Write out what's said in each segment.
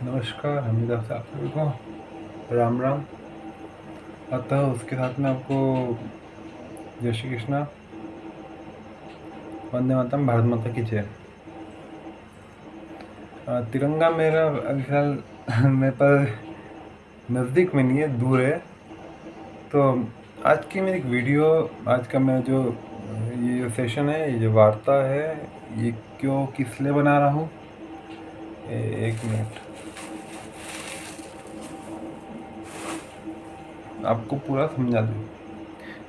नमस्कार, हमीदा से आप सभी को राम राम। अतः उसके साथ में आपको जय श्री कृष्णा, वंदे मातरम, भारत माता की जय। तिरंगा मेरा अभी फिलहाल मेरे पर नज़दीक में नहीं है, दूर है। तो आज की मेरी वीडियो, आज का मेरा जो ये जो सेशन है, ये जो वार्ता है, ये क्यों किस लिए बना रहा हूँ, एक मिनट आपको पूरा समझा दूँ।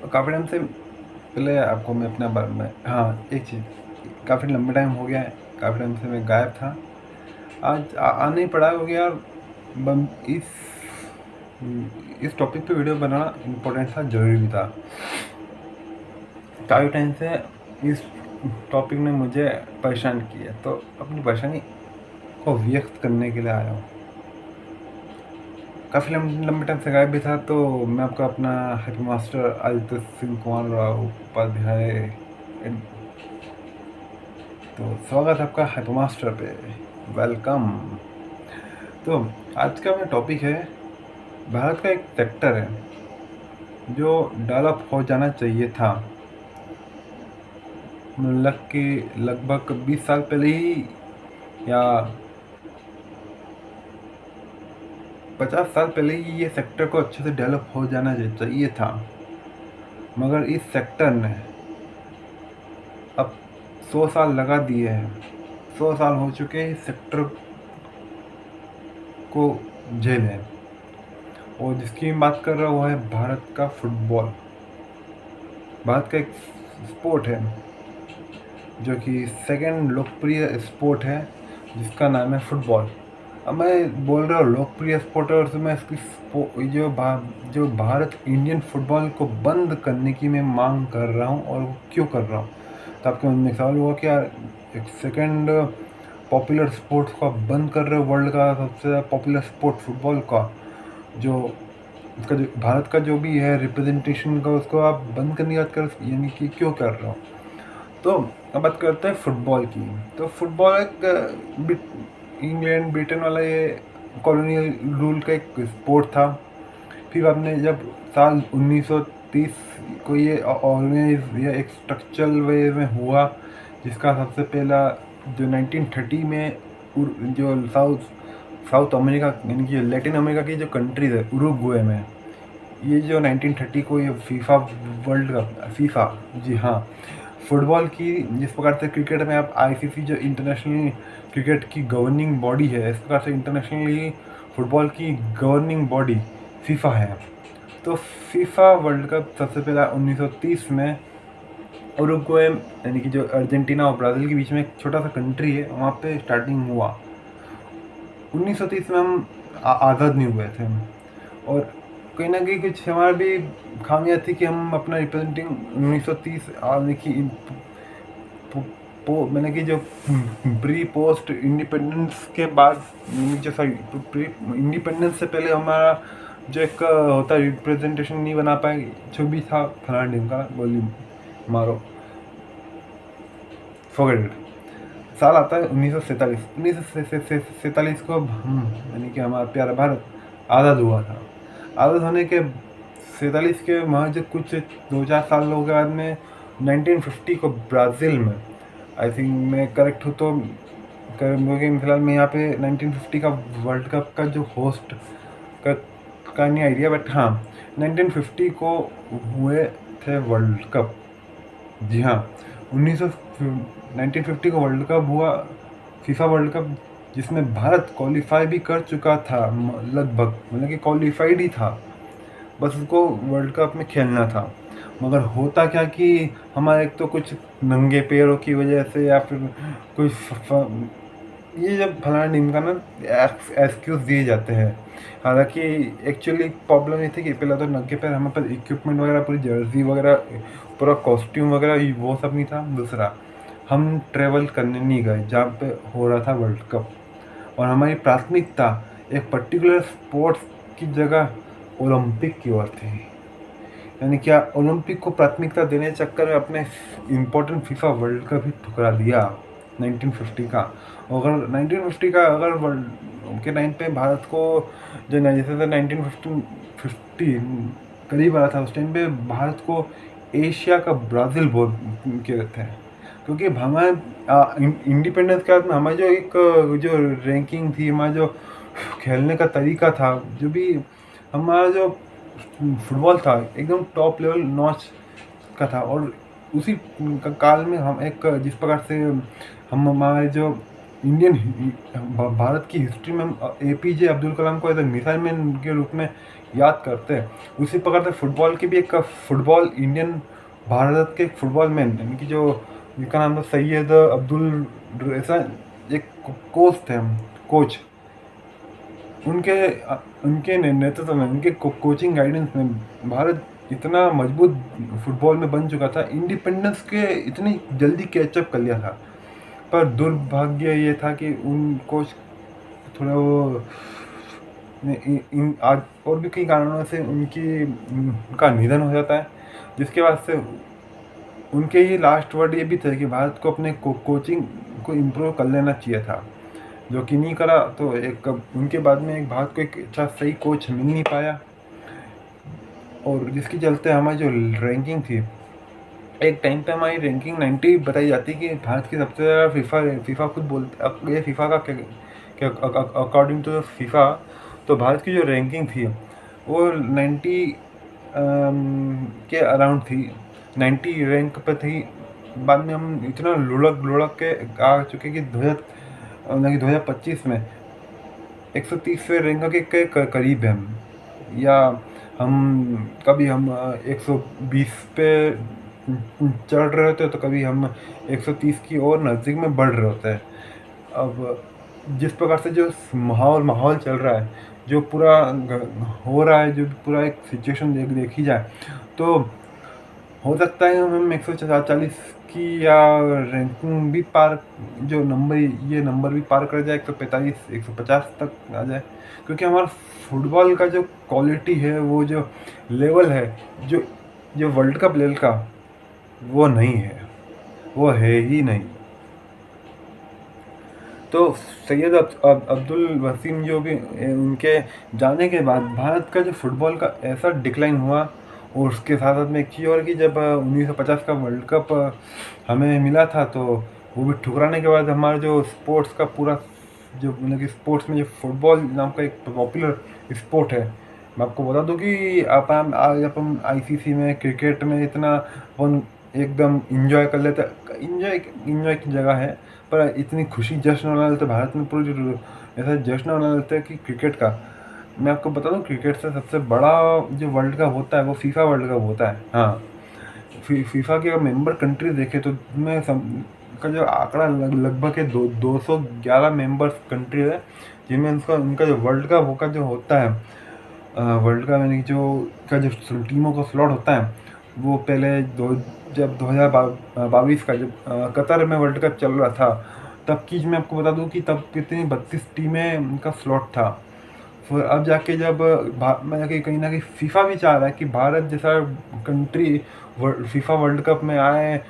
तो काफ़ी टाइम से पहले आपको मैं अपने बारे में, हाँ एक चीज़, काफ़ी लंबे टाइम हो गया है, काफ़ी टाइम से मैं गायब था। आज आना ही पड़ा क्योंकि यार इस टॉपिक पे वीडियो बनाना इम्पोर्टेंट था, ज़रूरी भी था। काफ़ी टाइम से इस टॉपिक ने मुझे परेशान किया, तो अपनी परेशानी को व्यक्त करने के लिए आया हूँ। काफ़ी लंबे टाइम से गायब भी था, तो मैं आपका अपना हैप्पी मास्टर आदित्य सिंह कुमार राव उपाध्याय, तो स्वागत है आपका हैप्पी मास्टर पे, वेलकम। तो आज का मेरा टॉपिक है, भारत का एक सेक्टर है जो डेवलप हो जाना चाहिए था। लगभग 20 साल पहले ही या 50 साल पहले ही ये सेक्टर को अच्छे से डेवलप हो जाना चाहिए था, मगर इस सेक्टर ने अब 100 साल लगा दिए हैं। 100 साल हो चुके हैं इस सेक्टर को झेले, और जिसकी मैं बात कर रहा हूँ वो है भारत का फुटबॉल। भारत का एक स्पोर्ट है जो कि सेकंड लोकप्रिय स्पोर्ट है, जिसका नाम है फुटबॉल। अब मैं बोल रहा हूँ लोकप्रिय स्पोर्ट, और तो मैं इसकी जो भारत इंडियन फुटबॉल को बंद करने की मैं मांग कर रहा हूँ, और वो क्यों कर रहा हूँ। तो आपके मन में सवाल हुआ कि यार एक सेकंड पॉपुलर स्पोर्ट्स को आप बंद कर रहे हो, वर्ल्ड का सबसे ज़्यादा पॉपुलर स्पोर्ट फुटबॉल का, जो उसका जो भारत का जो भी है रिप्रेजेंटेशन का, उसको आप बंद करने की बात कर, यानी कि क्यों कर रहे हो। तो अब बात करते हैं फुटबॉल की। तो फुटबॉल एक इंग्लैंड ब्रिटेन वाला ये कॉलोनियल रूल का एक स्पोर्ट था। फिर आपने जब साल 1930 को ये ऑर्गेनाइज या एक स्ट्रक्चरल वे में हुआ, जिसका सबसे पहला जो 1930 में जो साउथ अमेरिका, यानी कि लैटिन अमेरिका की जो कंट्रीज है, उरुग्वे में, ये जो 1930 को ये फीफा वर्ल्ड कप, फीफा, जी हाँ, फुटबॉल की, जिस प्रकार से क्रिकेट में आप आईसीसी जो इंटरनेशनल क्रिकेट की गवर्निंग बॉडी है, इस प्रकार से इंटरनेशनली फुटबॉल की गवर्निंग बॉडी फीफा है। तो फीफा वर्ल्ड कप सबसे पहला 1930 में उरुग्वे, यानी कि जो अर्जेंटीना और ब्राज़ील के बीच में एक छोटा सा कंट्री है, वहाँ पे स्टार्टिंग हुआ। 1930 में हम आज़ाद नहीं हुए थे, और कहीं ना कहीं कुछ हमारा भी खामियां थी कि हम अपना रिप्रेजेंटिंग 1930 आने की मैंने कि जो प्री पोस्ट इंडिपेंडेंस के बाद, जो सॉरी प्री इंडिपेंडेंस से पहले हमारा जो एक होता है रिप्रेजेंटेशन नहीं बना पाए, जो भी था फलाना टीम का, बोली मारो, फॉरगेट इट। साल आता है 1947 को हम, यानी कि हमारा प्यारा भारत आज़ाद हुआ था। आज़ाद होने के 47 के महज कुछ 2-4 सालों के बाद में 1950 को ब्राज़ील में, आई थिंक मैं करेक्ट हूँ तो, क्योंकि फिलहाल मैं यहाँ पे 1950 का वर्ल्ड कप का जो होस्ट का नहीं आइडिया, बट हाँ 1950 को हुए थे वर्ल्ड कप। जी हाँ, 1950 को वर्ल्ड कप हुआ, फीफा वर्ल्ड कप, जिसमें भारत क्वालिफाई भी कर चुका था लगभग, मतलब कि क्वालिफाइड ही था, बस उसको वर्ल्ड कप में खेलना था। मगर होता क्या कि हमारे एक तो कुछ नंगे पैरों की वजह से, या फिर कुछ ये जब फलाना टीम का ना एक्सक्यूज़ दिए जाते हैं। हालांकि एक्चुअली प्रॉब्लम ये थी कि पहला तो नंगे पैर, हमारे पास इक्विपमेंट वगैरह, पूरी जर्सी वगैरह, पूरा कॉस्ट्यूम वगैरह वो सब नहीं था। दूसरा, हम ट्रेवल करने नहीं गए जहाँ पे हो रहा था वर्ल्ड कप, और हमारी प्राथमिकता एक पर्टिकुलर स्पोर्ट्स की जगह ओलंपिक की ओर थी। यानी क्या ओलंपिक को प्राथमिकता देने के चक्कर में अपने इम्पोर्टेंट फीफा वर्ल्ड कप भी ठुकरा दिया। 1950 का। अगर 1950 का अगर वर्ल्ड के टाइम पे भारत को जो जैसे 1950 करीब आ रहा था, उस टाइम पे भारत को एशिया का ब्राज़ील बोल के थे, क्योंकि हमारे इंडिपेंडेंस के बाद में हमारी जो एक जो रैंकिंग थी, हमारा जो खेलने का तरीका था, जो भी हमारा जो फुटबॉल था एकदम टॉप लेवल नॉच का था। और उसी काल में हम एक जिस प्रकार से हम हमारे जो इंडियन भारत की हिस्ट्री में हम एपीजे अब्दुल कलाम को एज ए मिसाइल मैन के रूप में याद करते हैं, उसी प्रकार से फुटबॉल की भी एक फुटबॉल इंडियन भारत के फुटबॉल मैन यानी कि जो जिनका नाम था सैयद अब्दुल ऐसा एक कोच थे, कोच उनके उनके नेतृत्व में, उनके कोचिंग गाइडेंस में भारत इतना मजबूत फुटबॉल में बन चुका था, इंडिपेंडेंस के इतनी जल्दी कैचअप कर लिया था। पर दुर्भाग्य ये था कि उन कोच थोड़ा वो इन आज और भी कई कारणों से उनका निधन हो जाता है, जिसके बाद से उनके ही लास्ट वर्ड ये भी थे कि भारत को अपने कोचिंग को इम्प्रूव कर लेना चाहिए था, जो कि नहीं करा। तो एक उनके बाद में एक भारत को एक अच्छा सही कोच मिल नहीं पाया, और जिसके चलते हमारी जो रैंकिंग थी, एक टाइम पे हमारी रैंकिंग 90 बताई जाती कि भारत की सबसे ज़्यादा फीफा खुद बोलते, अब ये फीफा का क्या अकॉर्डिंग टू फीफा, तो भारत की जो रैंकिंग थी वो 90 के अराउंड थी, 90 रैंक पे थी। बाद में हम इतना लुढ़क के आ चुके कि 2025 में 130वें रैंक के करीब है हम, या हम कभी हम 120 पे चढ़ रहे होते हैं, तो कभी हम 130 की ओर नज़दीक में बढ़ रहे होते हैं। अब जिस प्रकार से जो माहौल चल रहा है, जो पूरा हो रहा है, जो पूरा एक सिचुएशन देखी जाए, तो हो सकता है हम 140 की या रैंकिंग भी पार, जो नंबर ये नंबर भी पार कर जाए, 145 150 तक आ जाए, क्योंकि हमारा फुटबॉल का जो क्वालिटी है, वो जो लेवल है, जो जो वर्ल्ड कप लेवल का, वो नहीं है, वो है ही नहीं। तो सैयद अब्दुल वसीम जो भी उनके जाने के बाद भारत का जो फुटबॉल का ऐसा डिक्लाइन हुआ, और उसके साथ साथ में एक चीज़ और कि जब 1950 का वर्ल्ड कप हमें मिला था, तो वो भी ठुकराने के बाद हमारा जो स्पोर्ट्स का पूरा जो मतलब कि स्पोर्ट्स में जो फुटबॉल नाम का एक पॉपुलर स्पोर्ट है, मैं आपको बता दूं कि आज अपन आईसीसी में क्रिकेट में इतना अपन एकदम इंजॉय कर लेते, इंजॉय की जगह है, पर इतनी खुशी जश्न मना लेते भारत में, पूरी ऐसा जश्न मना लेते हैं कि क्रिकेट का। मैं आपको बता दूं, क्रिकेट से सबसे बड़ा जो वर्ल्ड कप होता है वो फीफा वर्ल्ड कप होता है। हाँ, फीफा के अगर मेंबर कंट्री देखे तो मैं का जो आंकड़ा लगभग है 211 मेंबर्स कंट्री है, जिनमें उनका जो वर्ल्ड कप का जो होता है, वर्ल्ड कप यानी जो का जो टीमों का स्लॉट होता है, वो पहले जब 2022 का जब कतर में वर्ल्ड कप चल रहा था, तब की मैं आपको बता दूं कि तब कितनी 32 टीमें का स्लॉट था। फिर अब जाके जब मैं कहीं ना कहीं फीफा भी चाह रहा है कि भारत जैसा कंट्री फीफा वर्ल्ड कप में आए,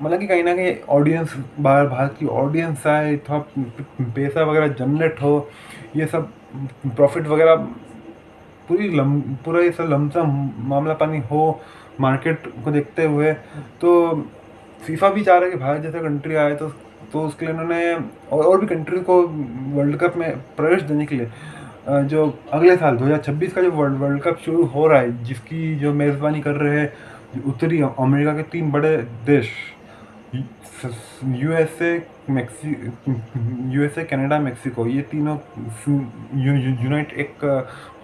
मतलब कि कहीं ना कहीं ऑडियंस, भारत की ऑडियंस आए, थोड़ा पैसा वगैरह जनरेट हो, ये सब प्रॉफिट वगैरह पूरा ये सब लमसम मामला पानी हो मार्केट को देखते हुए। तो फीफा भी चाह रहा है कि भारत जैसा कंट्री आए, तो उसके लिए उन्होंने और भी कंट्री को वर्ल्ड कप में प्रवेश देने के लिए जो अगले साल 2026 का जो वर्ल्ड कप शुरू हो रहा है, जिसकी जो मेज़बानी कर रहे हैं उत्तरी अमेरिका के 3 बड़े देश, यूएसए कनाडा मेक्सिको, ये तीनों यूनाइट एक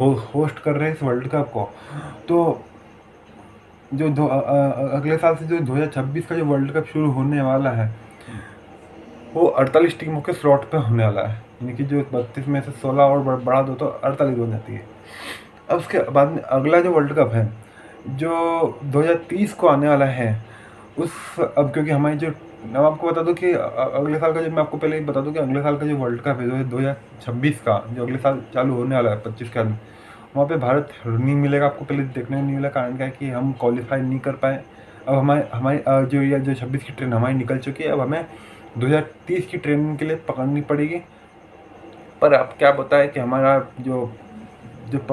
होस्ट कर रहे हैं इस वर्ल्ड कप को। तो जो अगले साल से जो 2026 का जो वर्ल्ड कप शुरू होने वाला है, वो 48 टीमों के स्लॉट पे होने वाला है, यानी कि जो 32 में से 16 और बढ़ा दो तो 48 बन जाती है। अब उसके बाद में अगला जो वर्ल्ड कप है, जो 2030 को आने वाला है, अब क्योंकि हमारी जो, मैं आपको बता दूं कि अगले साल का, जो मैं आपको पहले ही बता दूं कि अगले साल का जो वर्ल्ड कप है 2026 का, जो अगले साल चालू होने वाला है 25 के आदमी, वहाँ पे भारत नहीं मिलेगा, आपको पहले देखने नहीं मिला। कारण क्या है कि हम क्वालिफाई नहीं कर पाए। अब हमारी जो 26 की ट्रेन हमारी निकल चुकी है, अब हमें 2030 की ट्रेनिंग के लिए पकड़नी पड़ेगी। पर अब क्या होता है कि हमारा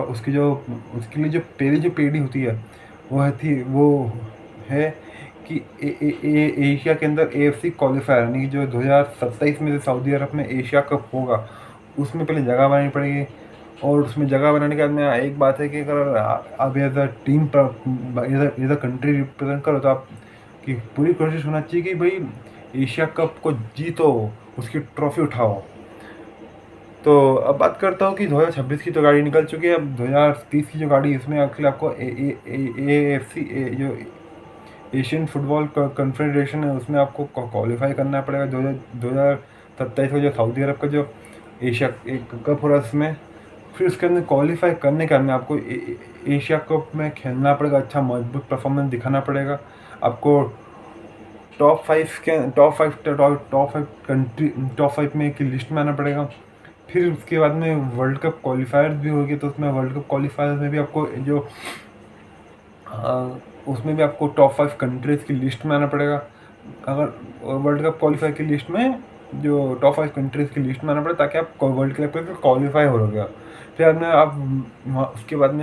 उसके लिए जो पहली जो पीढ़ी होती है वो है कि एशिया के अंदर AFC क्वालिफायर यानी कि जो 2027 में जो सऊदी अरब में एशिया कप होगा उसमें पहले जगह बनानी पड़ेगी। और उसमें जगह बनाने के बाद में एक बात है कि अगर आप as a team as a country represent करो तो आप की पूरी कोशिश होना चाहिए कि भाई एशिया कप को जीतो, उसकी ट्रॉफी उठाओ। तो अब बात करता हूँ कि 2026 की तो गाड़ी निकल चुकी है। अब 2030 की जो गाड़ी है उसमें एक्चुअली आपको AFC जो एशियन फुटबॉल कॉन्फेडरेशन है उसमें आपको क्वालिफाई करना पड़ेगा। 2027 का जो सऊदी अरब का जो एशिया एक कप हो रहा है उसमें, फिर उसके अंदर क्वालिफाई करने के बाद में आपको एशिया कप में खेलना पड़ेगा, अच्छा मजबूत परफॉर्मेंस दिखाना पड़ेगा आपको। टॉप फाइव में की लिस्ट में आना पड़ेगा। फिर उसके बाद में वर्ल्ड कप क्वालिफायर्स भी होगी तो उसमें वर्ल्ड कप क्वालिफायर्स में भी आपको उसमें भी आपको टॉप 5 कंट्रीज़ की लिस्ट में आना पड़ेगा। अगर वर्ल्ड कप क्वालिफाई की लिस्ट में जो टॉप 5 कंट्रीज़ की लिस्ट में आना पड़ेगा ताकि आप वर्ल्ड कप के क्वालिफाई हो गया। फिर बाद में आप उसके बाद में